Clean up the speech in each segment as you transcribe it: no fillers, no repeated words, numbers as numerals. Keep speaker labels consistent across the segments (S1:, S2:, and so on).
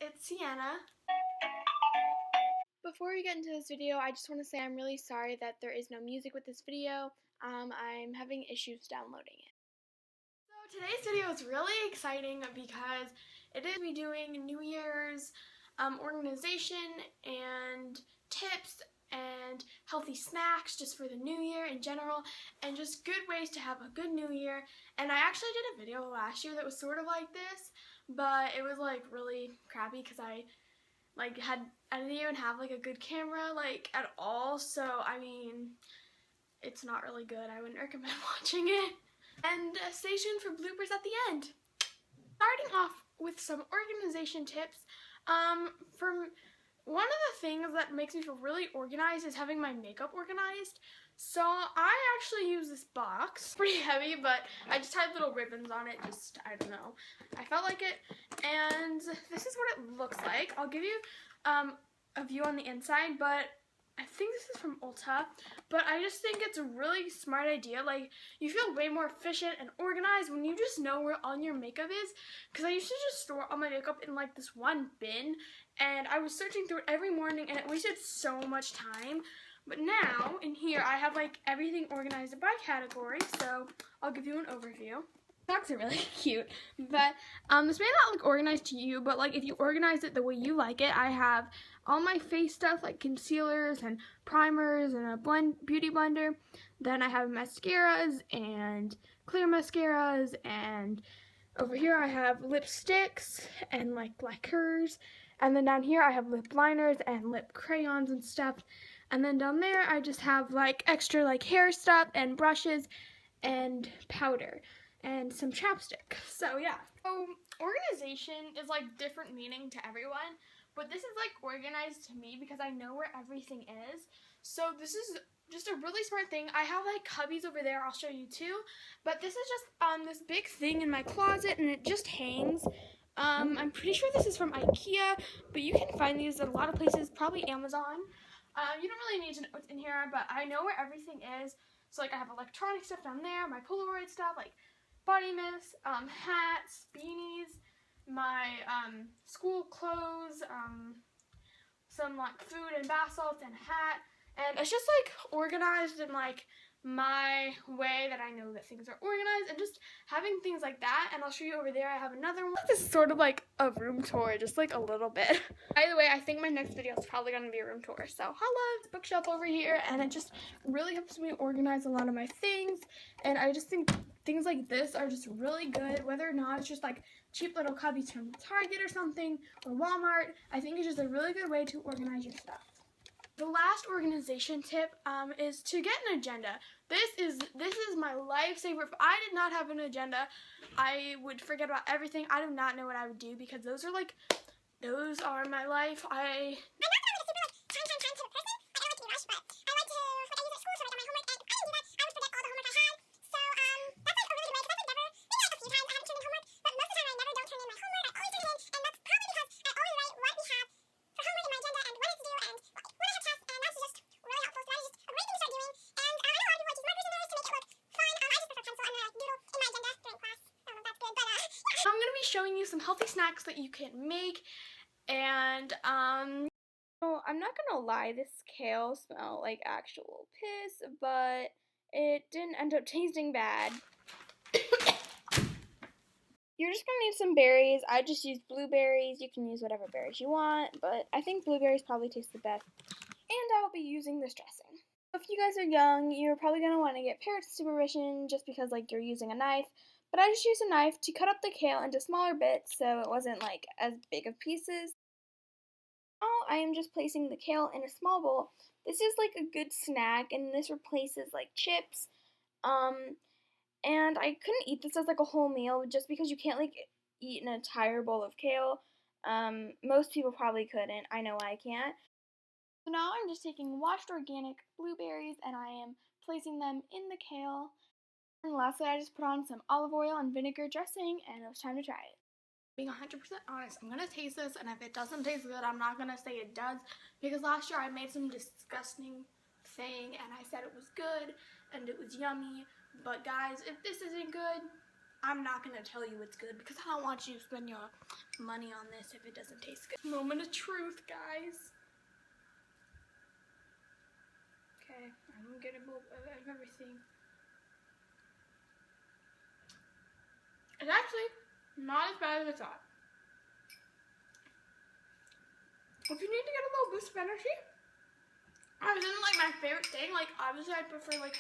S1: it's Sienna. Before we get into this video, I just want to say I'm really sorry that there is no music with this video. I'm having issues downloading it. So today's video is really exciting because it is me doing New Year's organization and tips and healthy snacks just for the new year in general, and just good ways to have a good new year. And I actually did a video last year that was sort of like this, but it was like really crappy because I didn't even have like a good camera like at all, so I mean it's not really good. I wouldn't recommend watching it. And stay tuned for bloopers at the end. Starting off with some organization tips, from one of the things that makes me feel really organized is having my makeup organized. So I actually use this box. It's pretty heavy, but I just had little ribbons on it, I don't know. I felt like it, and this is what it looks like. I'll give you a view on the inside, but I think this is from Ulta, but I just think it's a really smart idea. Like, you feel way more efficient and organized when you just know where all your makeup is, because I used to just store all my makeup in like this one bin, and I was searching through it every morning, and it wasted so much time. But now, in here, I have like everything organized by category, so I'll give you an overview. Socks are really cute, but this may not look organized to you, but like if you organize it the way you like it, I have all my face stuff like concealers and primers and a beauty blender. Then I have mascaras and clear mascaras, and over here I have lipsticks and like lacquers, and then down here I have lip liners and lip crayons and stuff. And then down there I just have like extra like hair stuff and brushes and powder and some chapstick. So yeah. So organization is like different meaning to everyone, but this is like organized to me because I know where everything is. So this is just a really smart thing. I have like cubbies over there, I'll show you too, but this is just this big thing in my closet, and it just hangs. I'm pretty sure this is from IKEA, but you can find these at a lot of places, probably Amazon. You don't really need to know what's in here, but I know where everything is. So like I have electronic stuff down there, my Polaroid stuff, like body mist, hats, beanies, my school clothes, some like food and bath salts and a hat. And it's just like organized in like my way that I know that things are organized, and just having things like that. And I'll show you over there, I have another one. This is sort of like a room tour, just like a little bit. By the way, I think my next video is probably going to be a room tour, so holla. It's a bookshelf over here, and it just really helps me organize a lot of my things. And I just think things like this are just really good, whether or not it's just like cheap little cubbies from Target or something, or Walmart. I think it's just a really good way to organize your stuff. The last organization tip is to get an agenda. This is my lifesaver. If I did not have an agenda, I would forget about everything. I do not know what I would do, because those are my life. I'm going to be showing you some healthy snacks that you can make, and well, I'm not going to lie, this kale smelled like actual piss, but it didn't end up tasting bad. You're just going to need some berries. I just used blueberries. You can use whatever berries you want, but I think blueberries probably taste the best. And I will be using this dressing. If you guys are young, you're probably going to want to get parent supervision just because like you're using a knife. But I just used a knife to cut up the kale into smaller bits so it wasn't like as big of pieces. Now I am just placing the kale in a small bowl. This is like a good snack, and this replaces like chips. And I couldn't eat this as like a whole meal just because you can't like eat an entire bowl of kale. Most people probably couldn't. I know I can't. So now I'm just taking washed organic blueberries, and I am placing them in the kale. And lastly, I just put on some olive oil and vinegar dressing, and it was time to try it. Being 100% honest, I'm going to taste this, and if it doesn't taste good, I'm not going to say it does, because last year I made some disgusting thing, and I said it was good, and it was yummy. But guys, if this isn't good, I'm not going to tell you it's good because I don't want you to spend your money on this if it doesn't taste good. Moment of truth, guys. Okay, I'm going to get a bowl of everything. It's actually not as bad as I thought. If you need to get a little boost of energy, this isn't like my favorite thing. Like, obviously I prefer like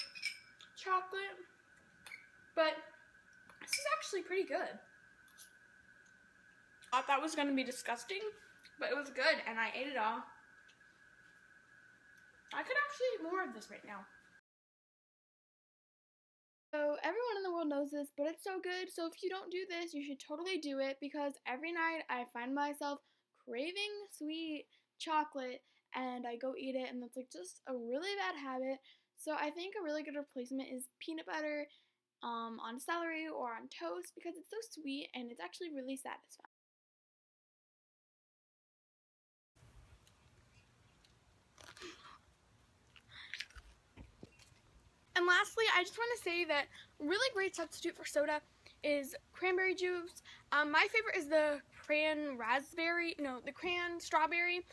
S1: chocolate, but this is actually pretty good. I thought that was gonna be disgusting, but it was good and I ate it all. I could actually eat more of this right now. So everyone in the world knows this, but it's so good. So if you don't do this, you should totally do it because every night I find myself craving sweet chocolate and I go eat it and that's like just a really bad habit. So I think a really good replacement is peanut butter on celery or on toast because it's so sweet and it's actually really satisfying. And lastly, I just want to say that a really great substitute for soda is cranberry juice. My favorite is the cran strawberry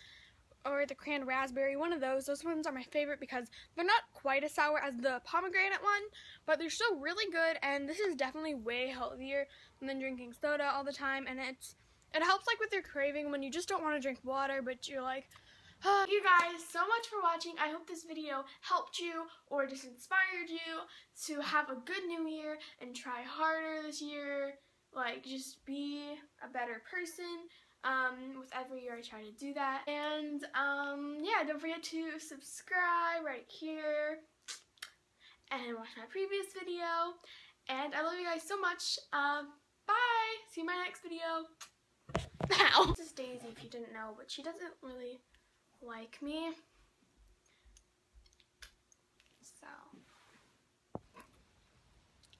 S1: or the cran raspberry, one of those. Those ones are my favorite because they're not quite as sour as the pomegranate one, but they're still really good, and this is definitely way healthier than drinking soda all the time, and it helps like with your craving when you just don't want to drink water, but you're like, thank you guys so much for watching. I hope this video helped you or just inspired you to have a good new year and try harder this year. Like, just be a better person. With every year I try to do that. And yeah, don't forget to subscribe right here and watch my previous video. And I love you guys so much. Bye! See you in my next video. Ow! This is Daisy if you didn't know, but she doesn't really like me. So,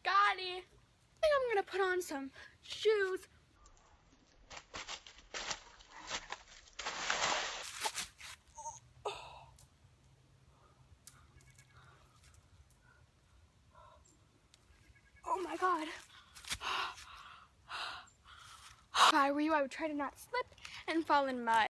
S1: got it. I think I'm gonna put on some shoes. Oh my god. If I were you, I would try to not slip and fall in mud.